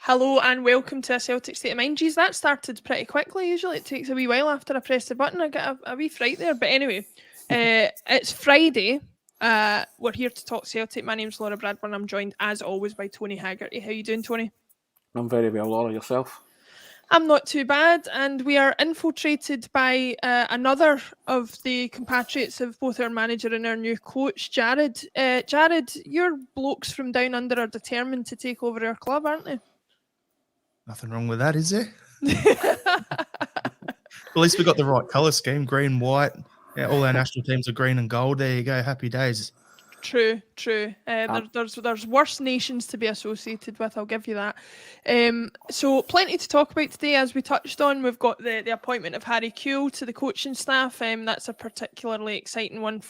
Hello and welcome to a Celtic State of Mind. Geez, that started pretty quickly. Usually it takes a wee while after I press the button. I get a wee fright there. But anyway, it's Friday. We're here to talk Celtic. My name's Laura Bradburn. I'm joined, as always, by Tony Haggerty. How you doing, Tony? I'm very well, Laura. Yourself? I'm not too bad, and we are infiltrated by another of the compatriots of both our manager and our new coach, Jared. Jared, your blokes from down under are determined to take over our club, aren't they? Nothing wrong with that, is there? At least we got the right colour scheme, green, white. Yeah, all our national teams are green and gold. There you go. Happy days. True. There's worse nations to be associated with, I'll give you that. So plenty to talk about today, as we touched on. We've got the appointment of Harry Kewell to the coaching staff. That's a particularly exciting one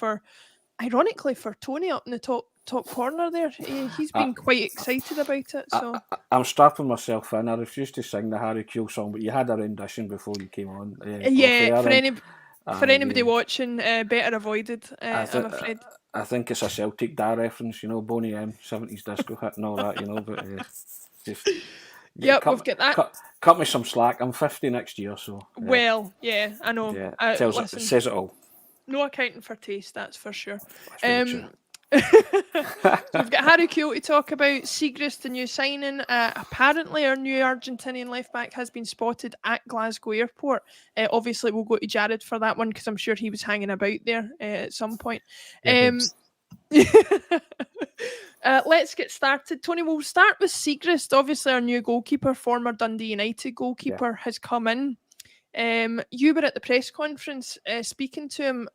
ironically for Tony up in the top corner there. He's been quite excited about it. So I'm strapping myself in. I refuse to sing the Harry Kewell song, but you had a rendition before you came on. For anybody watching, better avoided, I'm afraid. I think it's a Celtic Dye reference, Boney M, 70s disco hit and all that, but just... Yep, we've got that. Cut me some slack. I'm 50 next year, so... Well, yeah, I know. Yeah, it says it all. No accounting for taste, that's for sure. That's true. So we've got Harry Kewell to talk about. Siegrist, the new signing. Apparently, our new Argentinian left back has been spotted at Glasgow Airport. Obviously, we'll go to Jared for that one because I'm sure he was hanging about there at some point. Let's get started. Tony, we'll start with Siegrist. Obviously, our new goalkeeper, former Dundee United goalkeeper, has come in. You were at the press conference speaking to him.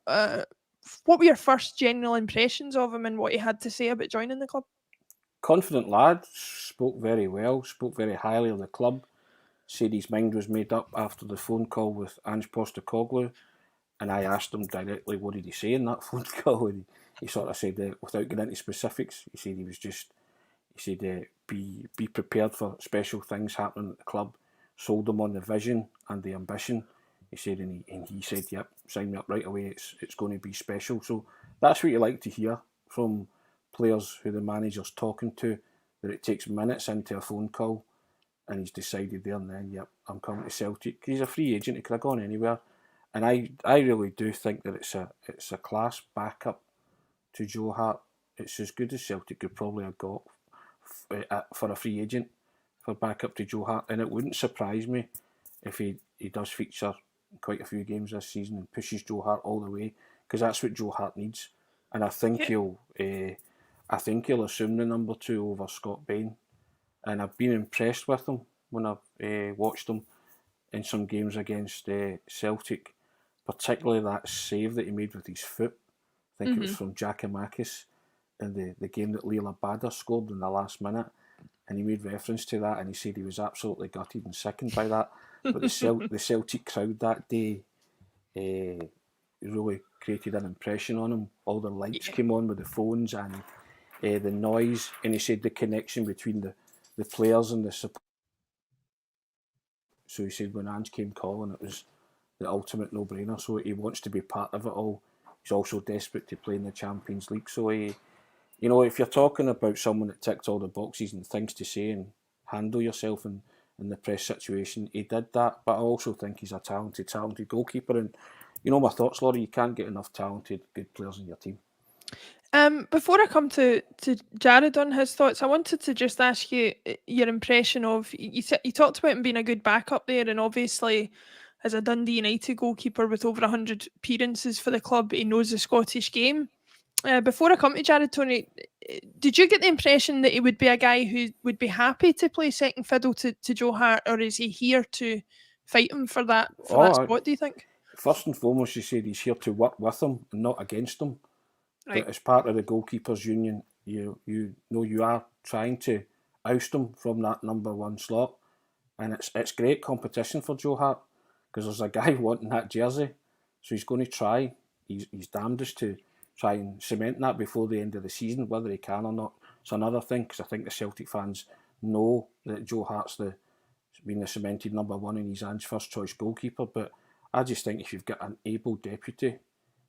What were your first general impressions of him and what he had to say about joining the club? Confident lad, spoke very well, spoke very highly of the club, said his mind was made up after the phone call with Ange Postecoglou, and I asked him directly what did he say in that phone call, and he sort of said, without getting into specifics, he said be prepared for special things happening at the club, sold him on the vision and the ambition. He said, and he said, yep, sign me up right away, it's going to be special. So that's what you like to hear from players who the manager's talking to, that it takes minutes into a phone call and he's decided there and then, yep, I'm coming to Celtic. He's a free agent, he could have gone anywhere. And I really do think that it's a class backup to Joe Hart. It's as good as Celtic could probably have got for a free agent for backup to Joe Hart. And it wouldn't surprise me if he does feature quite a few games this season and pushes Joe Hart all the way, because that's what Joe Hart needs. And I think he'll assume the number 2 over Scott Bain. And I've been impressed with him when I've watched him in some games against Celtic, particularly that save that he made with his foot. I think it was from Giakoumakis in the game that Leila Bada scored in the last minute, and he made reference to that and he said he was absolutely gutted and sickened by that. But the Celtic crowd that day really created an impression on him. All the lights came on with the phones and the noise, and he said the connection between the players and the support. So he said when Ange came calling, it was the ultimate no-brainer. So he wants to be part of it all. He's also desperate to play in the Champions League. So if you're talking about someone that ticked all the boxes and things to say and handle yourself in the press situation, he did that. But I also think he's a talented goalkeeper. And my thoughts, Laurie, you can't get enough talented, good players in your team. Before I come to Jared on his thoughts, I wanted to just ask you your impression of, you talked about him being a good backup there, and obviously as a Dundee United goalkeeper with over 100 appearances for the club, he knows the Scottish game. Before I come to Jared, Tony, did you get the impression that he would be a guy who would be happy to play second fiddle to Joe Hart, or is he here to fight him for that spot, do you think? First and foremost, you said he's here to work with him and not against him. Right. But as part of the goalkeepers union, you know you are trying to oust him from that number 1 slot, and it's great competition for Joe Hart because there's a guy wanting that jersey, so he's going to try. He's damnedest to try and cement that before the end of the season. Whether he can or not, it's another thing, because I think the Celtic fans know that Joe Hart's been the cemented number 1 and he's Ange's first choice goalkeeper. But I just think if you've got an able deputy,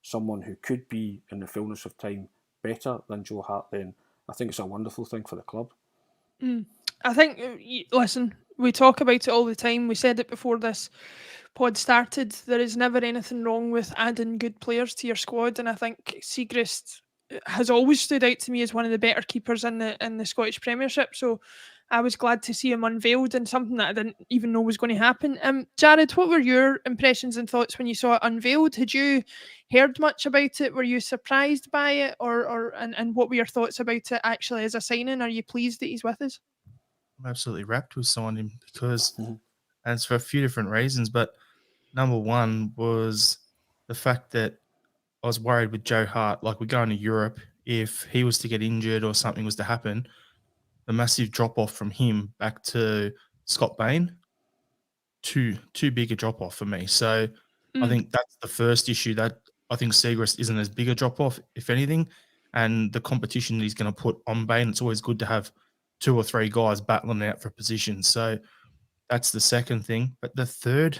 someone who could be, in the fullness of time, better than Joe Hart, then I think it's a wonderful thing for the club. I think, listen, we talk about it all the time. We said it before this pod started. There is never anything wrong with adding good players to your squad, and I think Siegrist has always stood out to me as one of the better keepers in the Scottish Premiership. So I was glad to see him unveiled, and something that I didn't even know was going to happen. Jared, what were your impressions and thoughts when you saw it unveiled? Had you heard much about it? Were you surprised by it, and what were your thoughts about it actually as a signing? Are you pleased that he's with us? I'm absolutely rapt we signed him because, Mhm. and it's for a few different reasons, but number one was the fact that I was worried with Joe Hart, like we're going to Europe, if he was to get injured or something was to happen, the massive drop off from him back to Scott Bain, too big a drop off for me. So I Mm. think that's the first issue, that I think Siegrist isn't as big a drop off, if anything, and the competition that he's going to put on Bain, it's always good to have 2 or 3 guys battling out for position. So that's the second thing. But the third,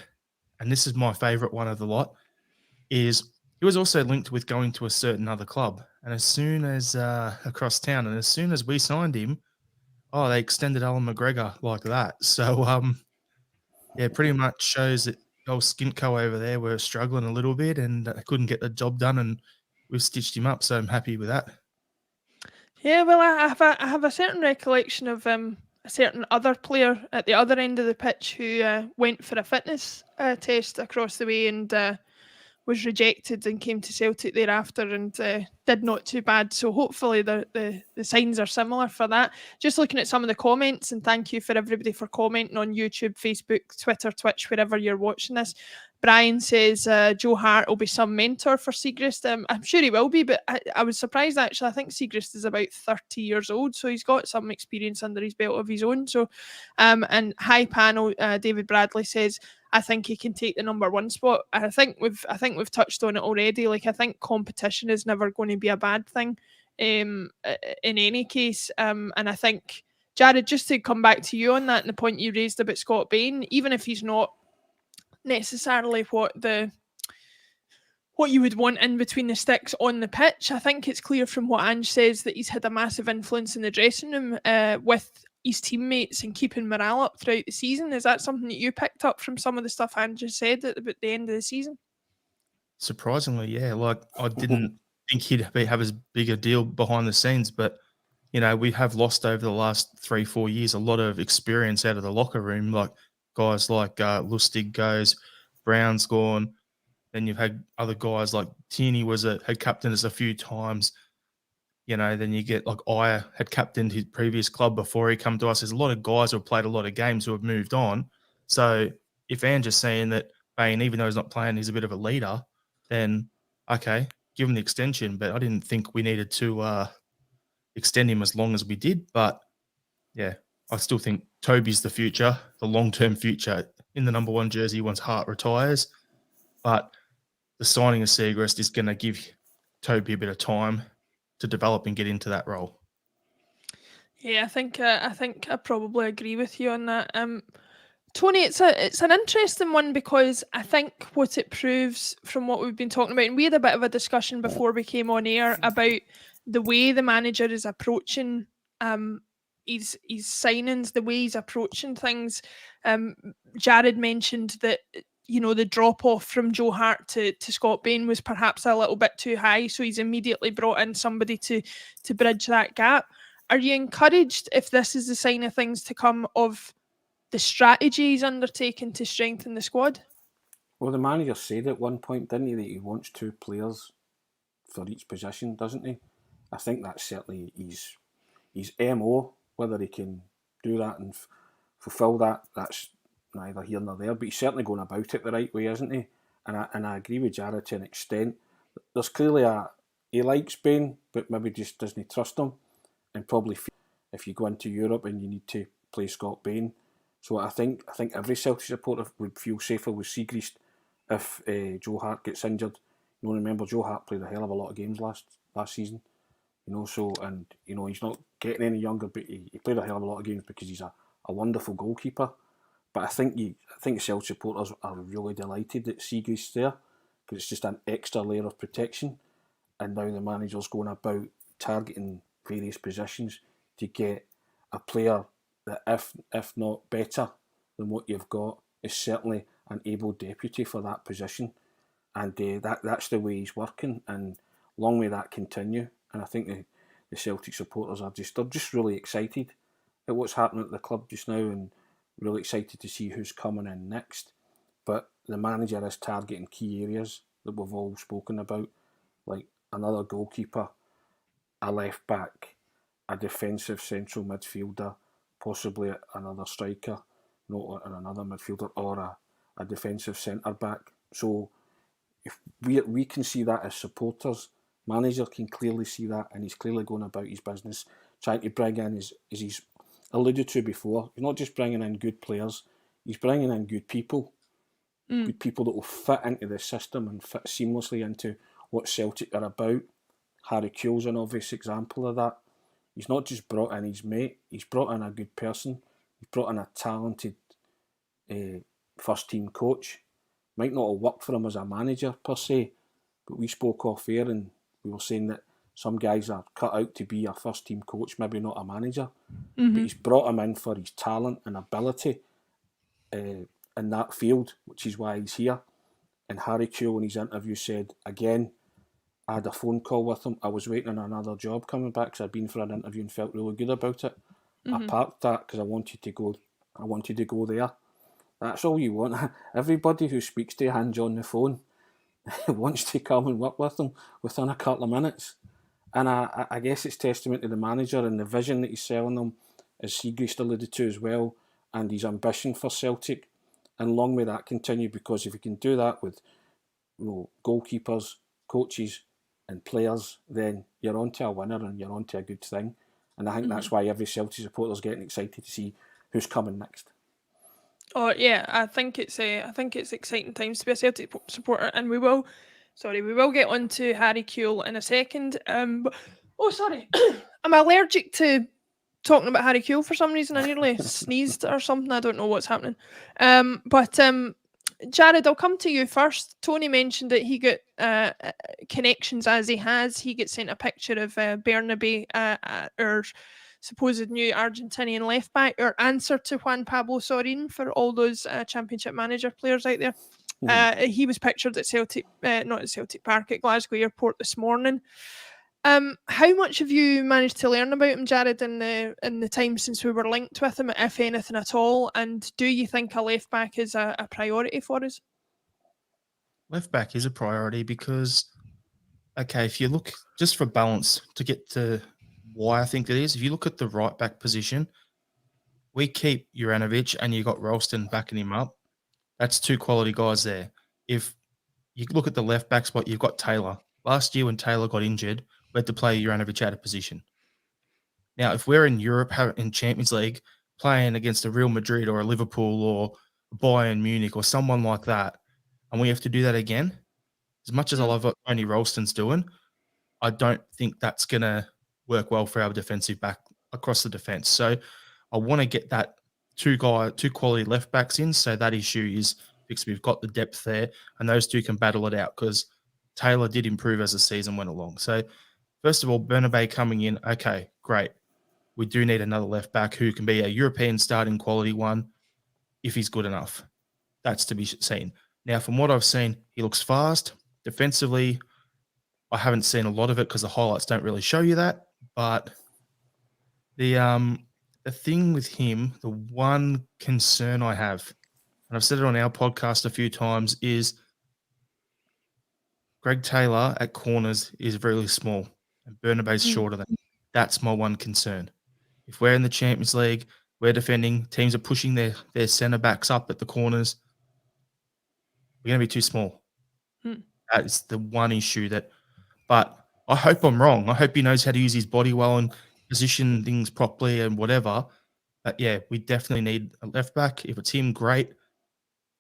and this is my favorite one of the lot, is he was also linked with going to a certain other club. And as soon as across town, and as soon as we signed him, oh, they extended Alan McGregor like that. So yeah, pretty much shows that old Skintco over there were struggling a little bit and couldn't get the job done, and we've stitched him up. So I'm happy with that. Yeah, well, I have a certain recollection of a certain other player at the other end of the pitch who went for a fitness test across the way and was rejected and came to Celtic thereafter and did not too bad. So hopefully the signs are similar for that. Just looking at some of the comments, and thank you for everybody for commenting on YouTube, Facebook, Twitter, Twitch, wherever you're watching this. Brian says Joe Hart will be some mentor for Siegrist. I'm sure he will be, but I was surprised actually. I think Siegrist is about 30 years old, so he's got some experience under his belt of his own. So, and High Panel, David Bradley says, I think he can take the number one spot. I think we've touched on it already. Like, I think competition is never going to be a bad thing, in any case. And I think, Jared, just to come back to you on that and the point you raised about Scott Bain, even if he's not necessarily what you would want in between the sticks on the pitch, I think it's clear from what Ange says that he's had a massive influence in the dressing room with his teammates and keeping morale up throughout the season. Is that something that you picked up from some of the stuff Ange said at about the end of the season? Surprisingly, yeah. Like I didn't think have as big a deal behind the scenes, but we have lost over the last 3-4 years a lot of experience out of the locker room. Like guys like Lustig goes, Brown's gone. Then you've had other guys like Tierney had captained us a few times. Then you get like Aya had captained his previous club before he come to us. There's a lot of guys who have played a lot of games who have moved on. So if Ange is saying that Bain, even though he's not playing, he's a bit of a leader, then okay, give him the extension. But I didn't think we needed to extend him as long as we did. But yeah, I still think Toby's the future, the long-term future in the number one jersey once Hart retires. But the signing of Siegrist is going to give Toby a bit of time to develop and get into that role. Yeah, I think I probably agree with you on that. Tony, it's an interesting one because I think what it proves from what we've been talking about, and we had a bit of a discussion before we came on air about the way the manager is approaching his signings, the way he's approaching things. Jared mentioned that the drop off from Joe Hart to Scott Bain was perhaps a little bit too high, so he's immediately brought in somebody to bridge that gap. Are you encouraged, if this is the sign of things to come, of the strategy he's undertaken to strengthen the squad? Well, the manager said at one point, didn't he, that he wants 2 players for each position, doesn't he? I think that's certainly his MO. Whether he can do that and fulfil that, that's neither here nor there. But he's certainly going about it the right way, isn't he? And I agree with Jared to an extent. There's clearly he likes Bain, but maybe just doesn't trust him, and probably if you go into Europe and you need to play Scott Bain. So I think every Celtic supporter would feel safer with Siegrist if Joe Hart gets injured. Remember, Joe Hart played a hell of a lot of games last season. So, and he's not getting any younger, but he played a hell of a lot of games because he's a wonderful goalkeeper. But I think Celtic supporters are really delighted that Siegrist's there, because it's just an extra layer of protection. And now the manager's going about targeting various positions to get a player that if not better than what you've got, is certainly an able deputy for that position, and that's the way he's working, and long may that continue. And I think the Celtic supporters are just really excited at what's happening at the club just now, and really excited to see who's coming in next. But the manager is targeting key areas that we've all spoken about, like another goalkeeper, a left back, a defensive central midfielder, possibly another striker, not another midfielder, or a defensive centre back. So if we can see that as supporters, manager can clearly see that, and he's clearly going about his business, trying to bring in, as he's alluded to before, he's not just bringing in good players, he's bringing in good people. Good people that will fit into the system and fit seamlessly into what Celtic are about. Harry Kewell's an obvious example of that. He's not just brought in his mate, he's brought in a good person. He's brought in a talented first team coach. Might not have worked for him as a manager per se, but we spoke off air and we were saying that some guys are cut out to be a first team coach, maybe not a manager. But he's brought him in for his talent and ability in that field, which is why he's here. And Harry Kewell in his interview said, again, I had a phone call with him. I was waiting on another job coming back because I'd been for an interview and felt really good about it. I parked that because I wanted to go there. That's all you want. Everybody who speaks to Ange on the phone wants to come and work with them within a couple of minutes. And I guess it's testament to the manager and the vision that he's selling them, as Seagrist alluded to as well, and his ambition for Celtic. And long may that continue, because if you can do that with goalkeepers, coaches and players, then you're on to a winner and you're on to a good thing. And I think that's why every Celtic supporter is getting excited to see who's coming next. Oh yeah, I think it's exciting times to be a Celtic supporter, and we will get on to Harry Kewell in a second. Sorry, I'm allergic to talking about Harry Kewell for some reason. I nearly sneezed or something. I don't know what's happening. But Jared, I'll come to you first. Tony mentioned that he got connections as he has. He gets sent a picture of Bernabé, our supposed new Argentinian left back, or answer to Juan Pablo Sorin for all those Championship manager players out there. He was pictured at Celtic, not at Celtic Park, at Glasgow Airport this morning. How much have you managed to learn about him, Jared, in the time since we were linked with him, if anything at all? And do you think a left back is a priority for us? Left back is a priority because, okay, if you look just for balance to get to why I think it is, if you look at the right back position, we keep Juranovic and you got Ralston backing him up. That's two quality guys there. If you look at the left back spot, you've got Taylor. Last year when Taylor got injured, we had to play Juranovic out of position. Now, if we're in Europe, in Champions League, playing against a Real Madrid or a Liverpool or Bayern Munich or someone like that, and we have to do that again, as much as I love what Tony Ralston's doing, I don't think that's going to work well for our defensive back across the defence. So I want to get that two quality left backs in, so that issue is fixed. We've got the depth there, and those two can battle it out, because Taylor did improve as the season went along. So first of all, Bernabé coming in, okay, great. We do need another left back who can be a European starting quality one if he's good enough. That's to be seen. Now, from what I've seen, he looks fast. Defensively, I haven't seen a lot of it because the highlights don't really show you that. But the thing with him, the one concern I have, and I've said it on our podcast a few times, is Greg Taylor at corners is really small and Bernabé's shorter than him. That's my one concern. If we're in the Champions League, we're defending, teams are pushing their centre backs up at the corners, we're going to be too small. That's the one issue but I hope I'm wrong. I hope he knows how to use his body well and position things properly and whatever. But yeah, we definitely need a left back. If it's him, great.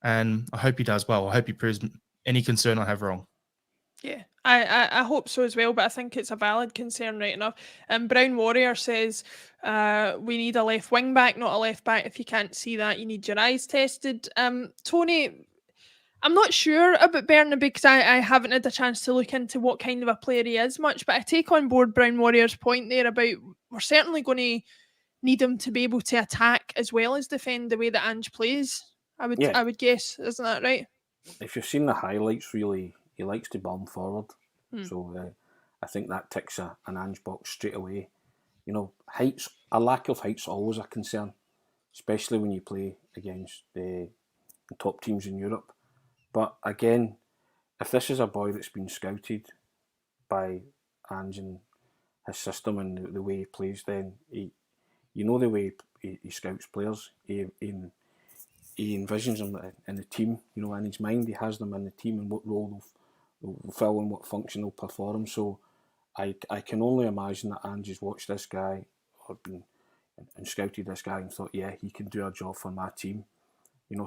And I hope he does well. I hope he proves any concern I have wrong. Yeah, I hope so as well, but I think it's a valid concern right enough. Brown Warrior says we need a left wing back, not a left back. If you can't see that, you need your eyes tested. Tony, I'm not sure about Bernabé because I haven't had a chance to look into what kind of a player he is much, but I take on board Brown Warrior's point there about we're certainly going to need him to be able to attack as well as defend the way that Ange plays. I would guess, isn't that right? If you've seen the highlights, really, he likes to bomb forward. Hmm. So I think that ticks an Ange box straight away. A lack of height's always a concern, especially when you play against the top teams in Europe. But again, if this is a boy that's been scouted by Ange and his system and the way he plays, then the way he scouts players. He envisions them in the team. In his mind, he has them in the team and what role they'll fill and what function they'll perform. So I can only imagine that Ange has watched this guy or been and scouted this guy and thought, yeah, he can do a job for my team.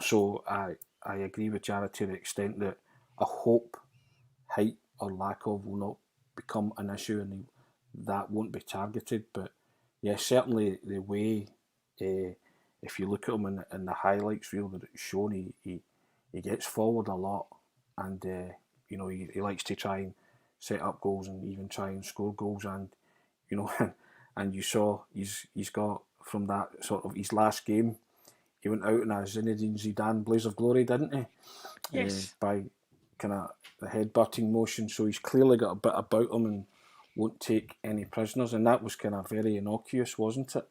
So I agree with Jared to the extent that I hope height or lack of will not become an issue and that won't be targeted. But yeah, certainly the way, if you look at him in the highlights reel that it's shown, he gets forward a lot and he likes to try and set up goals and even try and score goals and and you saw he's got from that sort of his last game, he went out in a Zinedine Zidane blaze of glory, didn't he? Yes. By kind of the head-butting motion. So he's clearly got a bit about him and won't take any prisoners. And that was kind of very innocuous, wasn't it?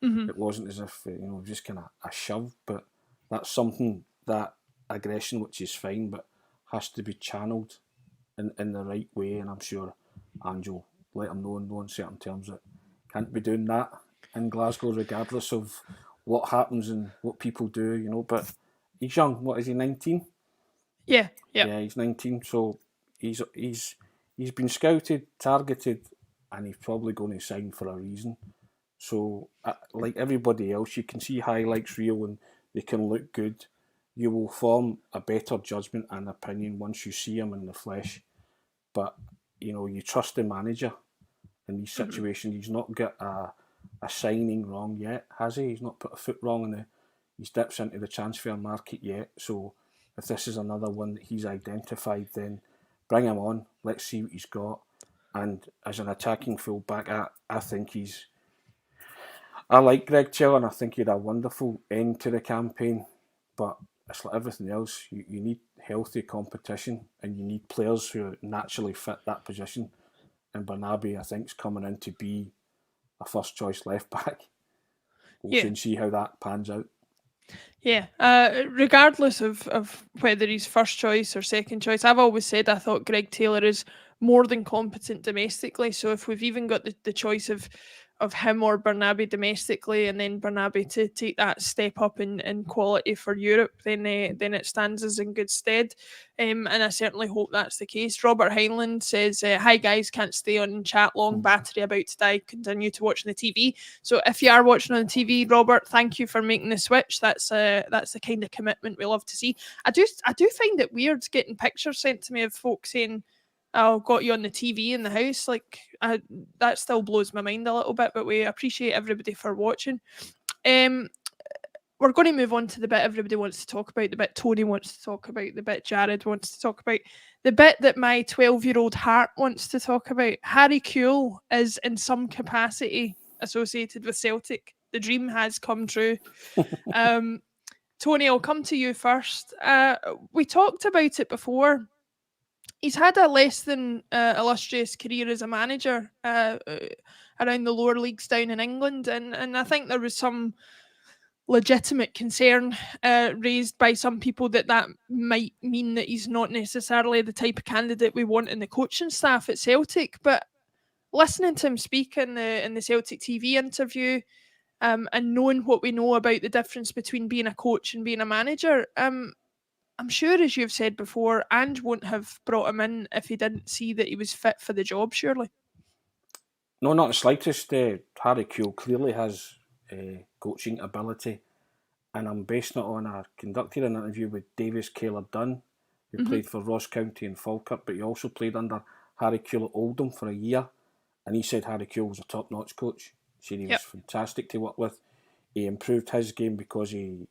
Mm-hmm. It wasn't as if, just kind of a shove. But that's something, that aggression, which is fine, but has to be channeled in the right way. And I'm sure Ange will let him know in no uncertain terms that can't be doing that in Glasgow, regardless of what happens and what people do, but he's young. What is he, 19? Yeah. Yeah, he's 19, so he's been scouted, targeted, and he's probably going to sign for a reason. So, like everybody else, you can see highlights reel and they can look good. You will form a better judgment and opinion once you see him in the flesh. But, you trust the manager in these situations. He's not got a signing wrong yet, has he? He's not put a foot wrong in his dips into the transfer market yet. So if this is another one that he's identified, then bring him on. Let's see what he's got. And as an attacking fullback, I think I like Greg Kewell and I think he had a wonderful end to the campaign. But it's like everything else. You need healthy competition and you need players who naturally fit that position. And Bernabe, I think, is coming in to be a first choice left back. We'll soon see how that pans out. Yeah, regardless of whether he's first choice or second choice, I've always said I thought Greg Taylor is more than competent domestically. So if we've even got the choice of him or Bernabe domestically, and then Bernabe to take that step up in quality for Europe, then it stands us in good stead. And I certainly hope that's the case. Robert Heinlein says, "Hi guys, can't stay on chat long. Battery about to die. Continue to watch on the TV." So if you are watching on the TV, Robert, thank you for making the switch. That's the kind of commitment we love to see. I do find it weird getting pictures sent to me of folks saying, "Oh, got you on the TV in the house." Like that still blows my mind a little bit, but we appreciate everybody for watching. We're going to move on to the bit everybody wants to talk about, the bit Tony wants to talk about, the bit Jared wants to talk about, the bit that my 12-year-old heart wants to talk about. Harry Kewell is in some capacity associated with Celtic. The dream has come true. Tony, I'll come to you first. We talked about it before. He's had a less than illustrious career as a manager around the lower leagues down in England, and I think there was some legitimate concern raised by some people that might mean that he's not necessarily the type of candidate we want in the coaching staff at Celtic. But listening to him speak in the Celtic TV interview, and knowing what we know about the difference between being a coach and being a manager, I'm sure, as you've said before, Ange wouldn't have brought him in if he didn't see that he was fit for the job, surely. No, not the slightest. Harry Kewell clearly has coaching ability, and I'm basing it on, I conducted an interview with Davies Kaler-Dunn, who played for Ross County and Falkirk, but he also played under Harry Kewell at Oldham for a year, and he said Harry Kewell was a top-notch coach. He said he was fantastic to work with. He improved his game because he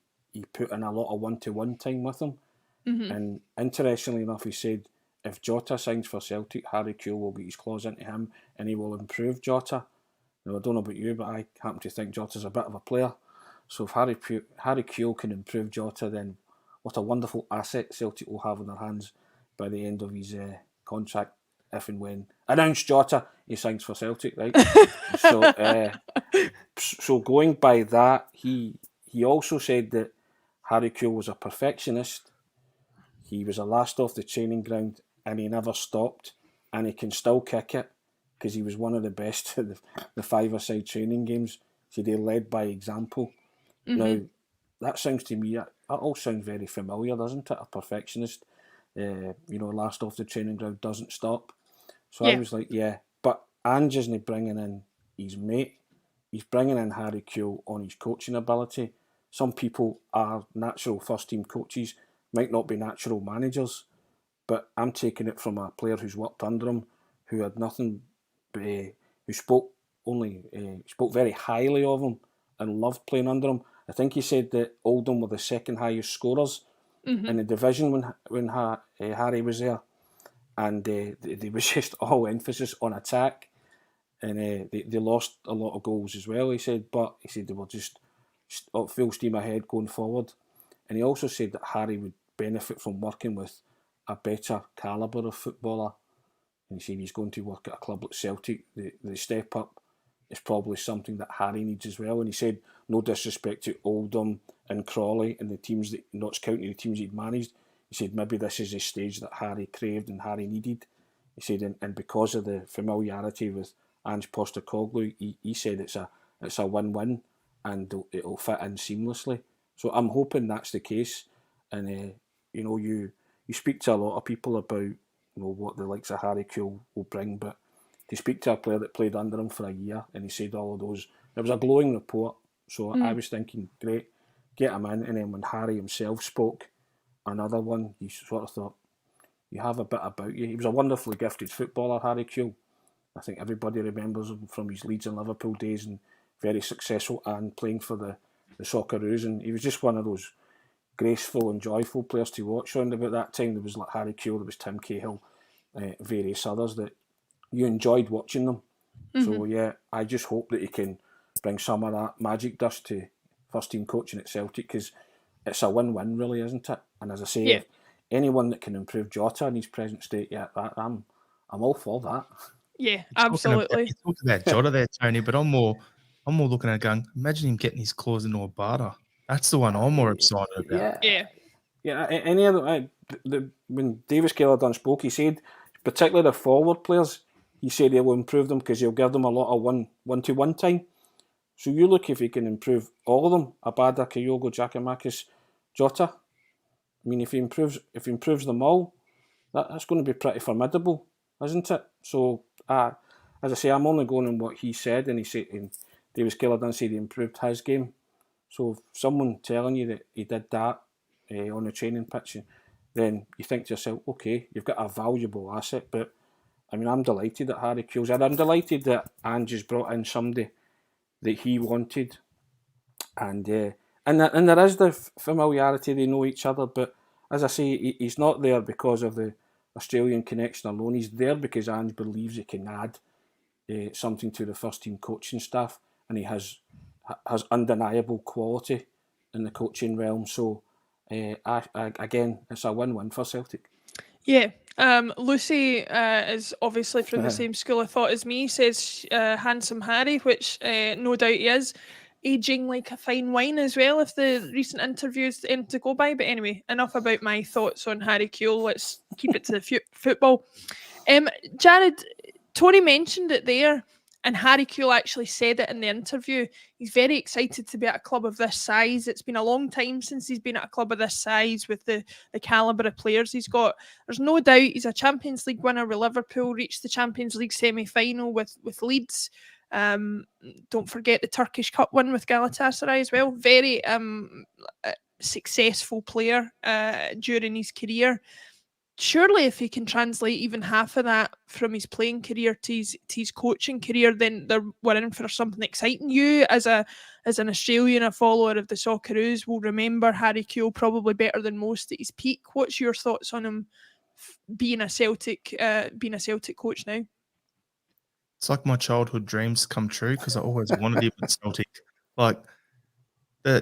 put in a lot of one-to-one time with him. And interestingly enough, he said if Jota signs for Celtic, Harry Kewell will get his claws into him and he will improve Jota. Now, I don't know about you, but I happen to think Jota's a bit of a player. So if Harry Kewell can improve Jota, then what a wonderful asset Celtic will have in their hands by the end of his contract, if and when. Announced Jota, he signs for Celtic, right? So going by that, he also said that Harry Kewell was a perfectionist. He was a last off the training ground and he never stopped, and he can still kick it because he was one of the best at the five-a-side training games. So they led by example. Now, that sounds to me, that all sounds very familiar, doesn't it? A perfectionist, last off the training ground, doesn't stop. So I was like, yeah, but Ange isn't bringing in his mate. He's bringing in Harry Kewell on his coaching ability. Some people are natural first-team coaches, might not be natural managers, but I'm taking it from a player who's worked under him, who had nothing, who spoke very highly of him and loved playing under him. I think he said that Oldham were the second highest scorers in the division when Harry was there, and there was just all emphasis on attack, and they lost a lot of goals as well. He said they were just full steam ahead going forward, and he also said that Harry would benefit from working with a better calibre of footballer. And he said he's going to work at a club like Celtic. The step up is probably something that Harry needs as well. And he said, no disrespect to Oldham and Crawley and the teams that, Notts County, the teams he'd managed, he said maybe this is a stage that Harry craved and Harry needed. He said, and because of the familiarity with Ange Postecoglou, he said it's a win-win and it'll fit in seamlessly. So I'm hoping that's the case. And you speak to a lot of people about what the likes of Harry Kewell will bring, but to speak to a player that played under him for a year and he said all of those, it was a glowing report. So I was thinking, great, get him in. And then when Harry himself spoke, another one, you sort of thought, you have a bit about you. He was a wonderfully gifted footballer, Harry Kewell. I think everybody remembers him from his Leeds and Liverpool days, and very successful and playing for the Socceroos. And he was just one of those graceful and joyful players to watch. Around about that time, there was like Harry Kewell, there was Tim Cahill, various others that you enjoyed watching them. So yeah, I just hope that he can bring some of that magic dust to first team coaching at Celtic, because it's a win-win, really, isn't it? And as I say, if anyone that can improve Jota in his present state, I'm all for that. Yeah, absolutely. You talked about Jota there, Tony, but I'm more looking at going, imagine him getting his claws into a barter. That's the one I'm more excited about. Yeah. Any other when Davis Keller spoke, he said, particularly the forward players, he said he will improve them because he'll give them a lot of one-to-one time. So you look if he can improve all of them: Abada, Kyogo, Giakoumakis, Jota. I mean, if he improves them all, that's going to be pretty formidable, isn't it? So, as I say, I'm only going on what he said, and Davis Keller said he improved his game. So, if someone telling you that he did that on the training pitch, then you think to yourself, okay, you've got a valuable asset. But I mean, I'm delighted that Harry Kewell's, and I'm delighted that Ange has brought in somebody that he wanted, and there is the familiarity. They know each other, but as I say, he's not there because of the Australian connection alone. He's there because Ange believes he can add something to the first team coaching staff, and he has undeniable quality in the coaching realm. So again, it's a win-win for Celtic. Yeah. Lucy is obviously from the same school of thought as me, says handsome Harry, which no doubt he is. Aging like a fine wine as well, if the recent interviews end to go by. But anyway, enough about my thoughts on Harry Kewell. Let's keep it to the football. Jared, Tony mentioned it there, and Harry Kewell actually said it in the interview. He's very excited to be at a club of this size. It's been a long time since he's been at a club of this size with the calibre of players he's got. There's no doubt he's a Champions League winner with Liverpool, reached the Champions League semi-final with Leeds. Don't forget the Turkish Cup win with Galatasaray as well. Very successful player during his career. Surely if he can translate even half of that from his playing career to his coaching career, then we're in for something exciting. You, as an Australian, a follower of the Socceroos, will remember Harry Kewell probably better than most at his peak. What's your thoughts on him being a Celtic coach now? It's like my childhood dreams come true because I always wanted him at Celtic. Like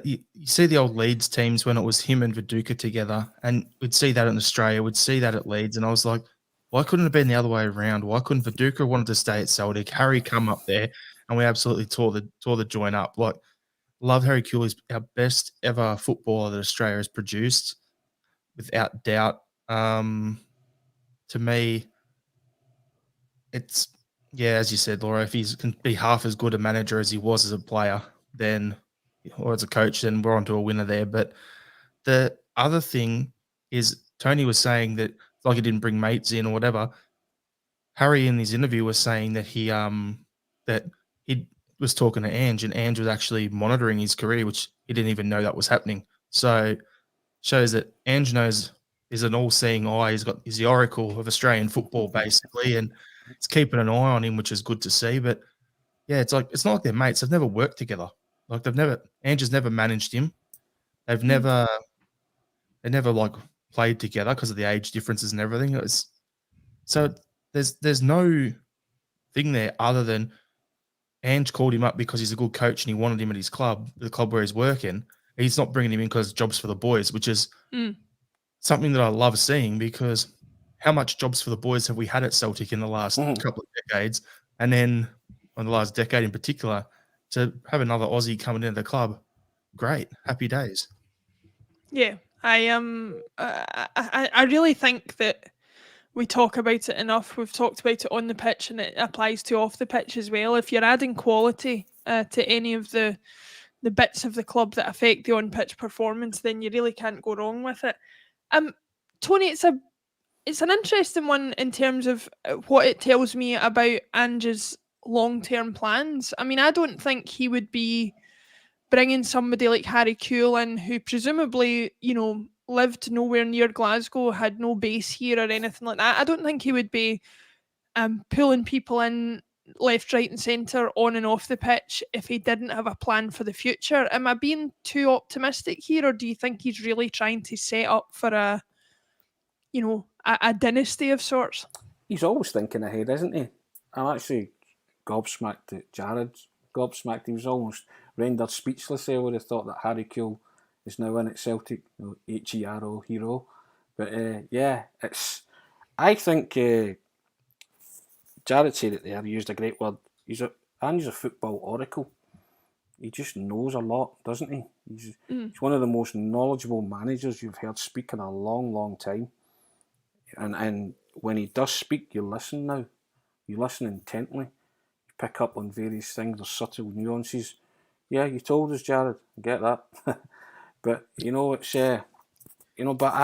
you see the old Leeds teams when it was him and Viduka together, and we'd see that in Australia, we'd see that at Leeds, and I was like, why couldn't it have been the other way around? Why couldn't Viduka wanted to stay at Celtic, Harry come up there, and we absolutely tore the joint up. Like, love Harry Kewell. He's our best ever footballer that Australia has produced, without doubt. To me, it's as you said, Laura. If he can be half as good a manager as he was as a player, then or as a coach, then we're on to a winner there. But the other thing is Tony was saying that like he didn't bring mates in or whatever. Harry in his interview was saying that he was talking to Ange, and Ange was actually monitoring his career, which he didn't even know that was happening. So shows that Ange is an all-seeing eye. He's the oracle of Australian football basically, and he's keeping an eye on him, which is good to see. But yeah, it's not like they're mates. They've never worked together. Like Ange has never managed him. They've never like played together because of the age differences and everything. So there's no thing there other than Ange called him up because he's a good coach and he wanted him at his club, the club where he's working. He's not bringing him in because jobs for the boys, which is something that I love seeing, because how much jobs for the boys have we had at Celtic in the last couple of decades? And then on the last decade in particular, to have another Aussie coming into the club, great, happy days. Yeah, I really think that we talk about it enough. We've talked about it on the pitch, and it applies to off the pitch as well. If you're adding quality to any of the bits of the club that affect the on pitch performance, then you really can't go wrong with it. Tony, it's an interesting one in terms of what it tells me about Ange's long-term plans. I mean, I don't think he would be bringing somebody like Harry Kewell in, who presumably, lived nowhere near Glasgow, had no base here or anything like that. I don't think he would be pulling people in left, right, and centre on and off the pitch if he didn't have a plan for the future. Am I being too optimistic here, or do you think he's really trying to set up for a dynasty of sorts? He's always thinking ahead, isn't he? I'm actually gobsmacked at Jared's gobsmacked. He was almost rendered speechless there when he thought that Harry Kewell is now in at Celtic, H-E-R-O, hero. But I think Jared said it there, he used a great word. He's a football oracle. He just knows a lot, doesn't he? He's one of the most knowledgeable managers you've heard speak in a long, long time. And when he does speak, you listen now. You listen intently. You pick up on various things. There's subtle nuances. Yeah, you told us, Jared. I get that. But it's but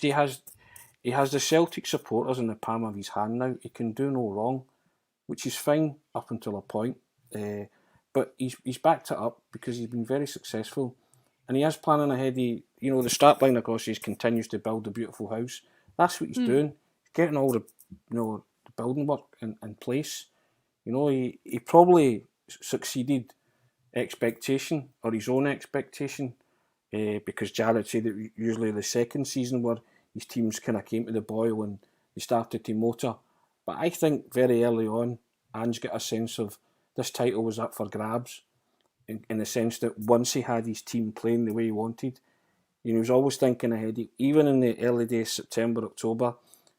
he has the Celtic supporters in the palm of his hand now. He can do no wrong, which is fine up until a point. But he's backed it up because he's been very successful, and he is planning ahead. The strapline across his continues to build a beautiful house. That's what he's doing. He's getting all the the building work in place. He probably succeeded expectation, or his own expectation, because Jared said that usually the second season where his teams kind of came to the boil and they started to motor. But I think very early on, Ange got a sense of this title was up for grabs, in the sense that once he had his team playing the way he wanted, he was always thinking ahead. Even in the early days, September, October,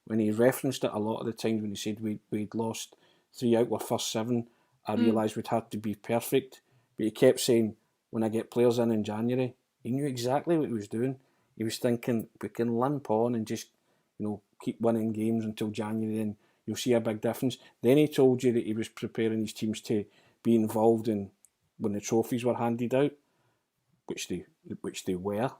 when he referenced it a lot of the times when he said we'd lost 3 out of our first 7, I realised we'd had to be perfect. But he kept saying, when I get players in January, he knew exactly what he was doing. He was thinking, we can limp on and just, keep winning games until January, and you'll see a big difference. Then he told you that he was preparing his teams to be involved in when the trophies were handed out, which they were.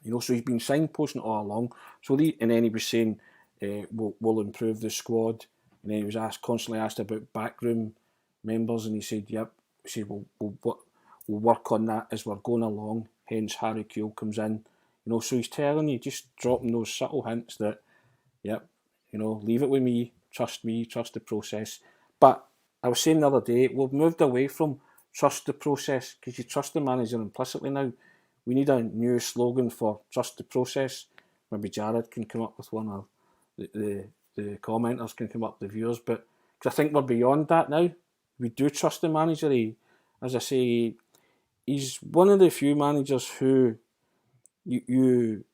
So he's been signposting all along. And then he was saying, we'll improve the squad. And then he was constantly asked about backroom members, and he said, yep. He said, we'll work on that as we're going along. Hence, Harry Kewell comes in. So he's telling you, just dropping those subtle hints that, yep, leave it with me, trust the process. But I was saying the other day, we've moved away from trust the process, because you trust the manager implicitly now. We need a new slogan for trust the process. Maybe Jared can come up with one, or the commenters can come up with the viewers. But Because I think we're beyond that now. We do trust the manager. As I say, he's one of the few managers who you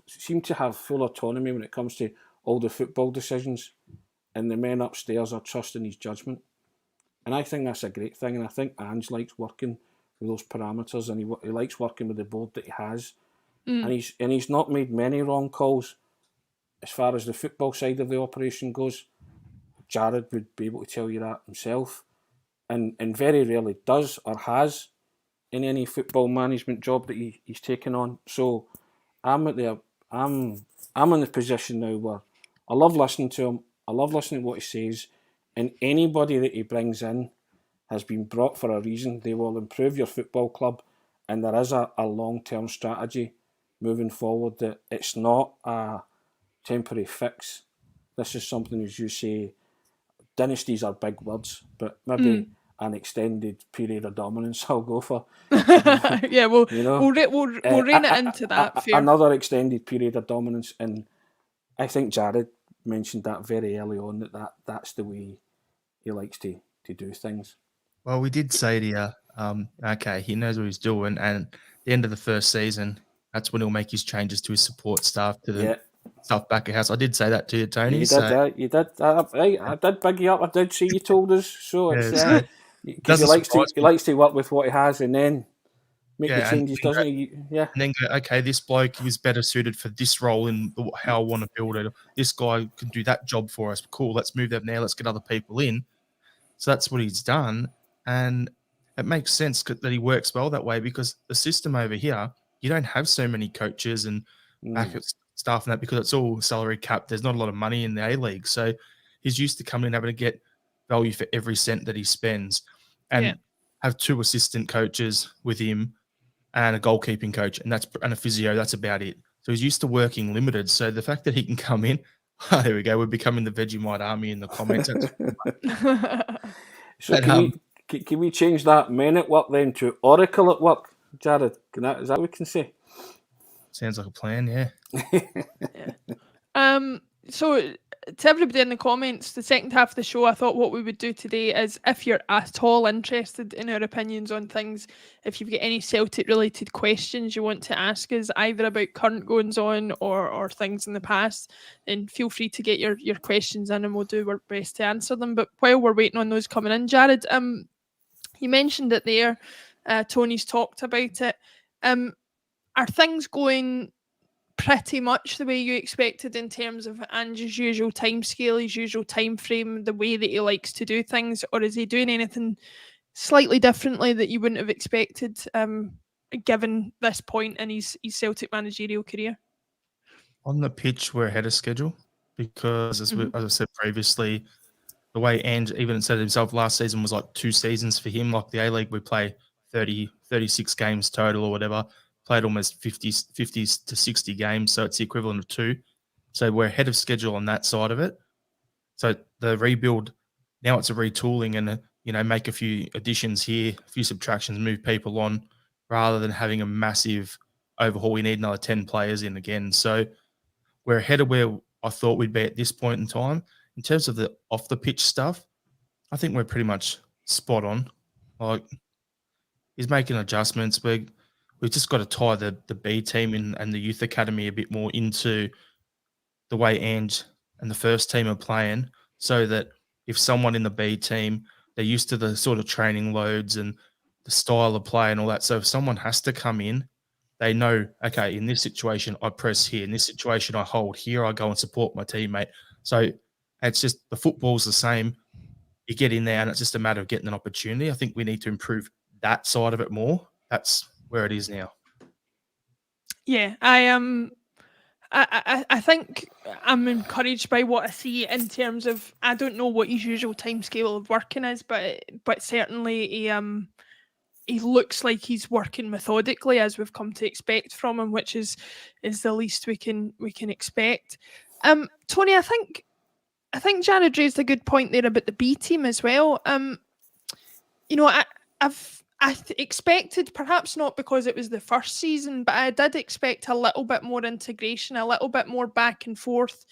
seem to have full autonomy when it comes to all the football decisions, and the men upstairs are trusting his judgment. And I think that's a great thing. And I think Ange likes working with those parameters, and he likes working with the board that he has. And he's not made many wrong calls as far as the football side of the operation goes. Jared would be able to tell you that himself, and very rarely does or has in any football management job that he's taken on. So I'm in the position now where I love listening to him. I love listening to what he says, and anybody that he brings in has been brought for a reason. They will improve your football club, and there is a long-term strategy moving forward. That it's not a temporary fix. This is something, as you say, dynasties are big words, but maybe an extended period of dominance I'll go for. Yeah, we'll rein it into that. Another extended period of dominance, and I think Jared mentioned that very early on, that's the way he likes to do things. Well, we did say to you, okay, he knows what he's doing, and at the end of the first season, that's when he'll make his changes to his support staff, to the stuff back at house. I did say that to you, Tony. You did. You did. I did big you up. I did see you told us. So it's because he likes to work with what he has and then make the changes, doesn't he? Yeah. And then go, okay, this bloke is better suited for this role in how I want to build it. This guy can do that job for us. Cool. Let's move that now. Let's get other people in. So that's what he's done. And it makes sense that he works well that way, because the system over here, you don't have so many coaches and backup staff and that, because it's all salary cap. There's not a lot of money in the A-League. So he's used to coming in and having to get value for every cent that he spends, and have 2 assistant coaches with him and a goalkeeping coach and a physio. That's about it. So he's used to working limited. So the fact that he can come in, there we go. We're becoming the Vegemite army in the comments. So can we change that men at work then to Oracle at work, Jared? Is that what we can say? Sounds like a plan, yeah. So to everybody in the comments, the second half of the show, I thought what we would do today is, if you're at all interested in our opinions on things, if you've got any Celtic related questions you want to ask us, either about current goings on or things in the past, then feel free to get your questions in and we'll do our best to answer them. But while we're waiting on those coming in, Jared, you mentioned it there, Tony's talked about it. Are things going pretty much the way you expected in terms of Ange's usual timescale, his usual time frame, the way that he likes to do things, or is he doing anything slightly differently that you wouldn't have expected, given this point in his Celtic managerial career? On the pitch, we're ahead of schedule, because as I said previously, the way Ange even said himself, last season was like 2 seasons for him. Like the A-League, we play 36 games total or whatever. Played almost 50 to 60 games, so it's the equivalent of 2. So we're ahead of schedule on that side of it. So the rebuild, now it's a retooling and, make a few additions here, a few subtractions, move people on, rather than having a massive overhaul. We need another 10 players in again. So we're ahead of where I thought we'd be at this point in time. In terms of the off-the-pitch stuff, I think we're pretty much spot on. Like, he's making adjustments. We've just got to tie the B team and the youth academy a bit more into the way Ange and the first team are playing, so that if someone in the B team, they're used to the sort of training loads and the style of play and all that. So if someone has to come in, they know, okay, in this situation, I press here. In this situation, I hold here. I go and support my teammate. So it's just, the football's the same. You get in there and it's just a matter of getting an opportunity. I think we need to improve that side of it more. That's where it is now. Yeah, I think I'm encouraged by what I see in terms of, I don't know what his usual timescale of working is, but certainly he looks like he's working methodically, as we've come to expect from him, which is the least we can expect. Tony, I think Jared raised a good point there about the B team as well. I expected, perhaps not because it was the first season, but I did expect a little bit more integration, a little bit more back and forth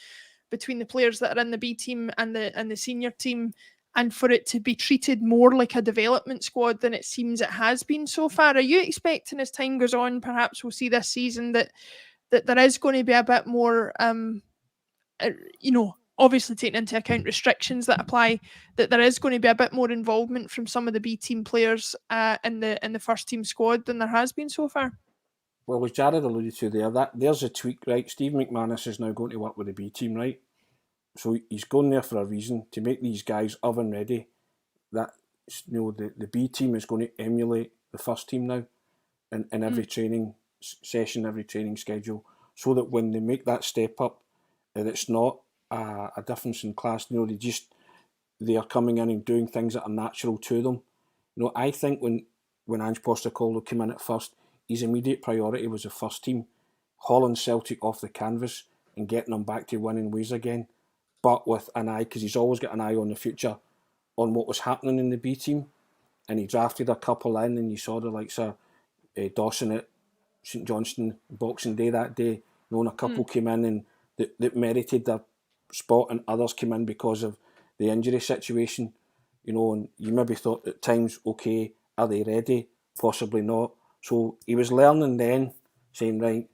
between the players that are in the B team and the senior team, and for it to be treated more like a development squad than it seems it has been so far. Are you expecting, as time goes on, perhaps we'll see this season that there is going to be a bit more, obviously taking into account restrictions that apply, that there is going to be a bit more involvement from some of the B team players in the first team squad than there has been so far? Well, as Jared alluded to there's a tweak, right? Steve McManus is now going to work with the B team, right? So he's going there for a reason, to make these guys oven ready. That the B team is going to emulate the first team now in every training session, every training schedule, so that when they make that step up, that it's not a difference in class. They are coming in and doing things that are natural to them. I think when Ange Postecoglou came in at first, his immediate priority was the first team, hauling Celtic off the canvas and getting them back to winning ways again, but with an eye, because he's always got an eye on the future, on what was happening in the B team. And he drafted a couple in, and you saw the likes of Dawson at St Johnstone Boxing Day that day. And a couple came in and that merited their spot, and others came in because of the injury situation. And you maybe thought at times, okay, are they ready? Possibly not. So he was learning then, saying, right,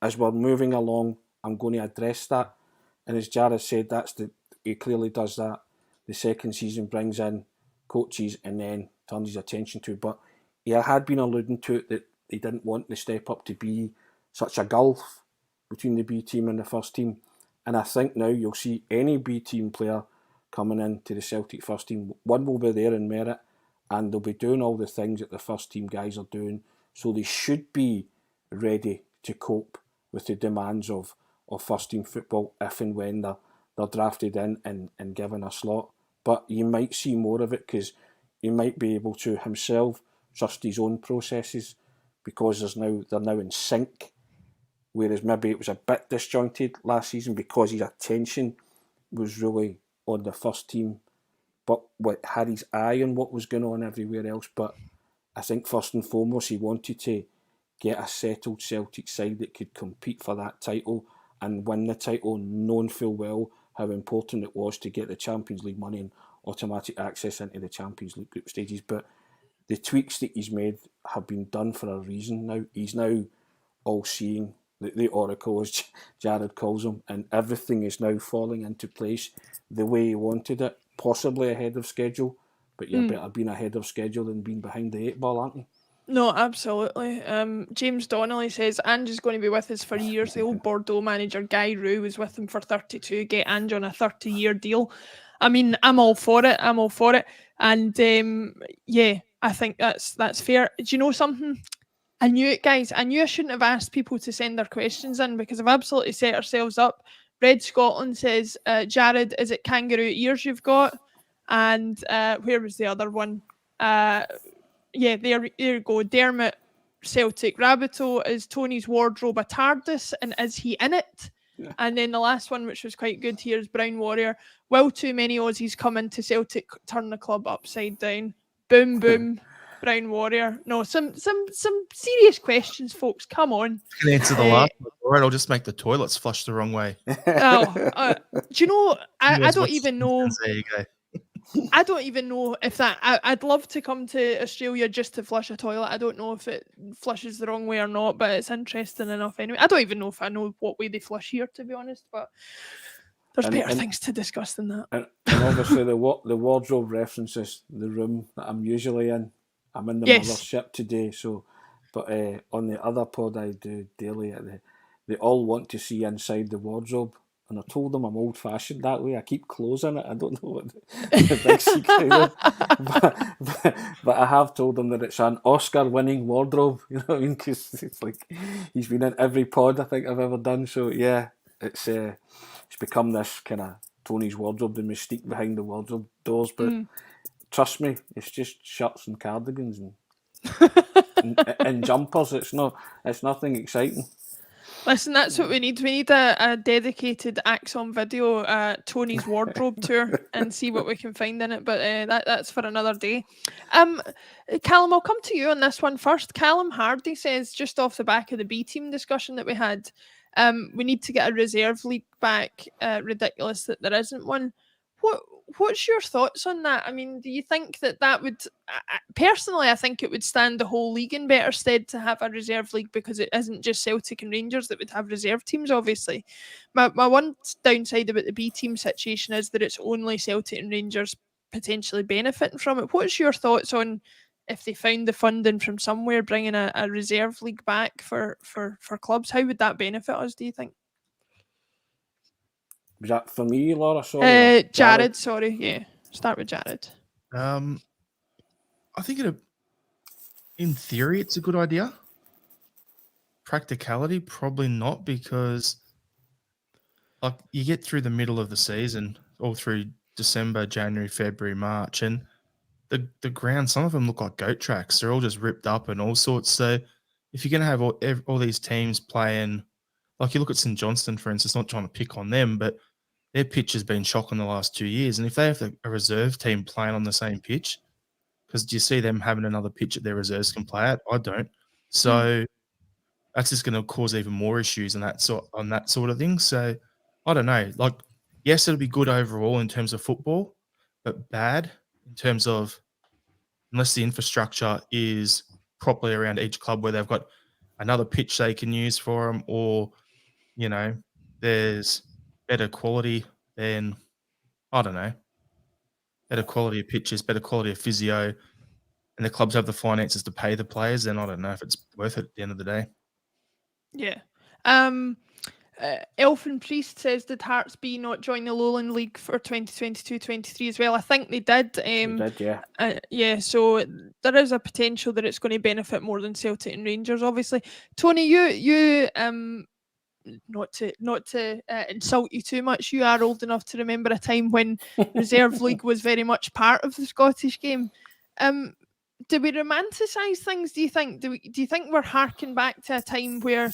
as we're moving along, I'm going to address that. And as Jared said, he clearly does that. The second season brings in coaches and then turns his attention to it. But he had been alluding to it, that he didn't want the step up to be such a gulf between the B team and the first team. And I think now you'll see any B team player coming into the Celtic first team, one will be there in merit, and they'll be doing all the things that the first team guys are doing. So they should be ready to cope with the demands of first team football if and when they're drafted in and given a slot. But you might see more of it, because he might be able to himself trust his own processes, because they're now in sync. Whereas maybe it was a bit disjointed last season because his attention was really on the first team, but had his eye on what was going on everywhere else. But I think first and foremost he wanted to get a settled Celtic side that could compete for that title and win the title, knowing full well how important it was to get the Champions League money and automatic access into the Champions League group stages. But the tweaks that he's made have been done for a reason now. He's now all-seeing, the oracle, as Jared calls him, and everything is now falling into place the way he wanted it, possibly ahead of schedule. But you're better being ahead of schedule than being behind the 8 ball, aren't you? No, absolutely. James Donnelly says Ange is going to be with us for years. The old Bordeaux manager Guy Roux was with him for 32. Get Ange on a 30-year deal. I mean, I'm all for it. And I think that's fair. Do you know something? I knew it, guys. I knew I shouldn't have asked people to send their questions in, because I've absolutely set ourselves up. Red Scotland says, Jared, is it kangaroo ears you've got? And where was the other one? There you go. Dermot Celtic Rabbito, is Tony's wardrobe a TARDIS, and is he in it? Yeah. And then the last one, which was quite good here, is Brown Warrior. Will too many Aussies come into Celtic turn the club upside down? Boom, boom. Brown Warrior. No, some serious questions, folks. Come on. I can answer the last one. All right, I'll just make the toilets flush the wrong way. Do you know, I don't even know. There you go. I don't even know if that. I'd love to come to Australia just to flush a toilet. I don't know if it flushes the wrong way or not, but it's interesting enough anyway. I don't even know if I know what way they flush here, to be honest, but there's better things to discuss than that. And obviously the wardrobe references the room that I'm usually in. I'm in the mothership today, but on the other pod I do daily, they all want to see inside the wardrobe, and I told them I'm old-fashioned that way. I keep closing it. I don't know what the big secret is, but I have told them that it's an Oscar-winning wardrobe. You know what I mean? Because it's like he's been in every pod I think I've ever done. So yeah, it's become this kind of Tony's wardrobe, the mystique behind the wardrobe doors, but. Trust me, it's just shirts and cardigans and jumpers. It's nothing exciting. Listen, that's what we need. We need a dedicated Acsom video, Tony's wardrobe tour, and see what we can find in it. But that's for another day. Callum, I'll come to you on this one first. Callum Hardy says, just off the back of the B team discussion that we had, We need to get a reserve league back. Ridiculous that there isn't one. What's your thoughts on that? I mean, do you think that would... personally, I think it would stand the whole league in better stead to have a reserve league, because it isn't just Celtic and Rangers that would have reserve teams, obviously. My one downside about the B team situation is that it's only Celtic and Rangers potentially benefiting from it. What's your thoughts on, if they found the funding from somewhere, bringing a reserve league back for clubs? How would that benefit us, do you think? Was that for me, Laura? Sorry. Jared, sorry. Yeah. Start with Jared. I think in theory, it's a good idea. Practicality, probably not, because like you get through the middle of the season, all through December, January, February, March, and the ground, some of them look like goat tracks. They're all just ripped up and all sorts. So if you're going to have all these teams playing, like you look at St Johnston, for instance, not trying to pick on them, but their pitch has been shocking the last 2 years. And if they have a reserve team playing on the same pitch, because do you see them having another pitch that their reserves can play at? I don't. So that's just going to cause even more issues on that sort of thing. So I don't know. Like, yes, it'll be good overall in terms of football, but bad in terms of, unless the infrastructure is properly around each club, where they've got another pitch they can use for them, or, you know, there's better quality, then I don't know, better quality of pitches, better quality of physio, and the clubs have the finances to pay the players, then I don't know if it's worth it at the end of the day. Yeah. Elfin Priest says, did Hearts B not join the Lowland League for 2022-23 as well? I think they did. They did, yeah. Yeah, so there is a potential that it's going to benefit more than Celtic and Rangers, obviously. Tony, you not to insult you too much, you are old enough to remember a time when Reserve League was very much part of the Scottish game. Do we romanticise things, do you think? Do you think we're harking back to a time where,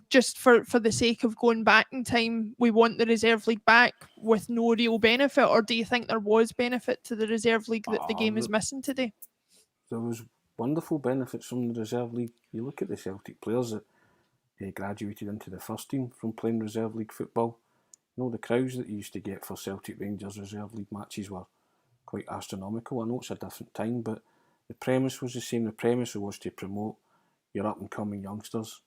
just for the sake of going back in time, we want the Reserve League back with no real benefit? Or do you think there was benefit to the Reserve League that the game is missing today? There was wonderful benefits from the Reserve League. You look at the Celtic players that graduated into the first team from playing Reserve League football. You know, the crowds that you used to get for Celtic Rangers Reserve League matches were quite astronomical. I know it's a different time, but the premise was the same. The premise was to promote your up and coming youngsters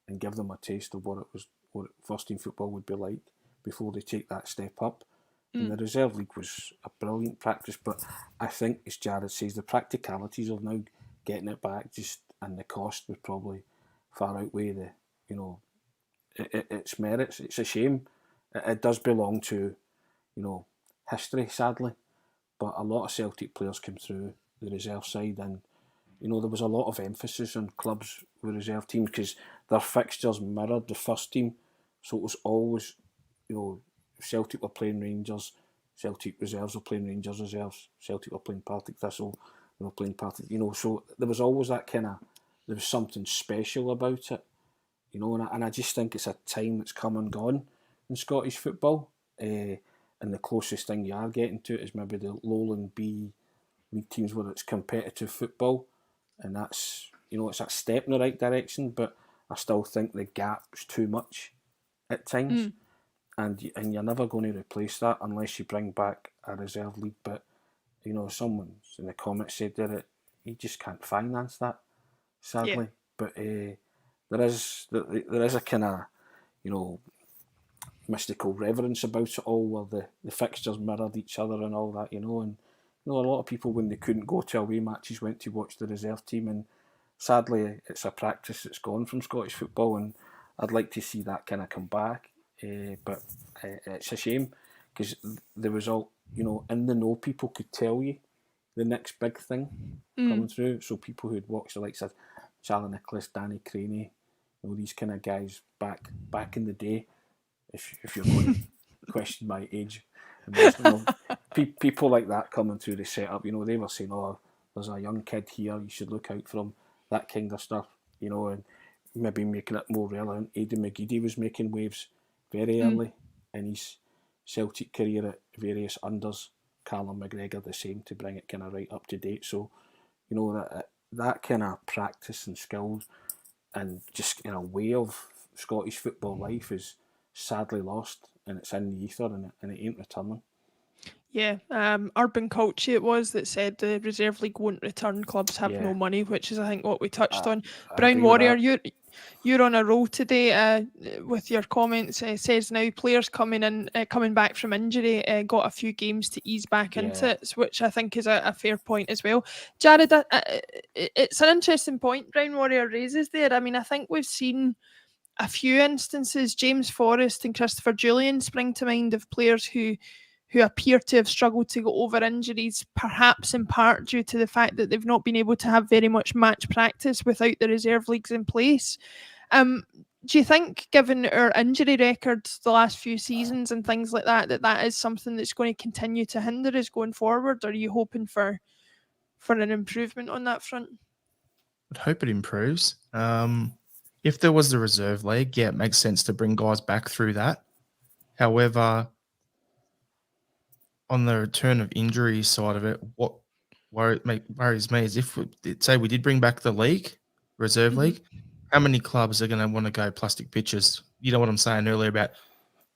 and give them a taste of what first team football would be like before they take that step up. And the Reserve League was a brilliant practice, but I think, as Jared says, the practicalities of now getting it back, and the cost would probably far outweigh its merits. It's a shame. It does belong to, history, sadly. But a lot of Celtic players came through the reserve side, and there was a lot of emphasis on clubs with reserve teams because their fixtures mirrored the first team. So it was always, if Celtic were playing Rangers, Celtic reserves were playing Rangers reserves. Celtic were playing Partick Thistle, they were playing Partick. So there was always that there was something special about it. And I just think it's a time that's come and gone in Scottish football. And the closest thing you are getting to it is maybe the Lowland B league teams where it's competitive football. And that's, it's a step in the right direction, but I still think the gap's too much at times. And you're never going to replace that unless you bring back a reserve league. But, someone in the comments said that you just can't finance that, sadly. Yeah. But there is a kind of, mystical reverence about it all, where the fixtures mirrored each other and all that, and a lot of people, when they couldn't go to away matches, went to watch the reserve team, and sadly it's a practice that's gone from Scottish football, and I'd like to see that kind of come back, but it's a shame because there was all, in the know people could tell you the next big thing coming through, so people who'd watched the likes of Charlie Nicholas, Danny Craney, these kind of guys back in the day, if you're going to question my age, people like that coming through the setup, they were saying, oh, there's a young kid here, you should look out for him, that kind of stuff, and maybe making it more relevant. Aidan McGeady was making waves very early in his Celtic career at various unders. Callum McGregor the same, to bring it kind of right up to date. So, that kind of practice and skills and just way of Scottish football life is sadly lost, and it's in the ether, and it ain't returning. Yeah, Urban Culture it was that said the Reserve League won't return. Clubs have no money, which is I think what we touched on. Brown Warrior, you're on a roll today with your comments. Says now players coming back from injury got a few games to ease back into it, which I think is a fair point as well. Jared, it's an interesting point Brown Warrior raises there. I mean, I think we've seen a few instances. James Forrest and Christopher Julian spring to mind of players who appear to have struggled to get over injuries, perhaps in part due to the fact that they've not been able to have very much match practice without the reserve leagues in place. Do you think, given our injury records the last few seasons and things like that, that is something that's going to continue to hinder us going forward? Or are you hoping for an improvement on that front? I'd hope it improves. If there was the reserve league, yeah, it makes sense to bring guys back through that. However, on the return of injury side of it, what worries me is if say we did bring back the league, reserve league, how many clubs are going to want to go plastic pitches? You know what I'm saying earlier about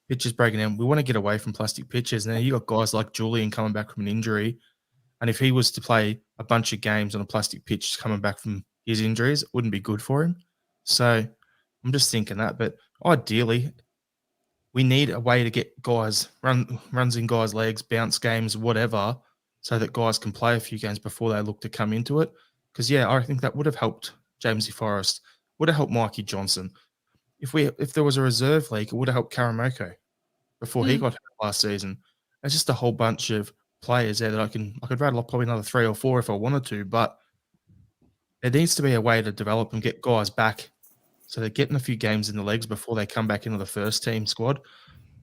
pitches breaking down. We want to get away from plastic pitches. Now you got guys like Julian coming back from an injury, and if he was to play a bunch of games on a plastic pitch coming back from his injuries, it wouldn't be good for him. So I'm just thinking that. But ideally, we need a way to get guys runs in guys' legs, bounce games, whatever, so that guys can play a few games before they look to come into it. Because I think that would have helped Jamesy Forrest, would have helped Mikey Johnson. If there was a reserve league, it would have helped Karamoko before he got hurt last season. There's just a whole bunch of players there that I could rattle off probably another 3 or 4 if I wanted to, but there needs to be a way to develop and get guys back so they're getting a few games in the legs before they come back into the first team squad.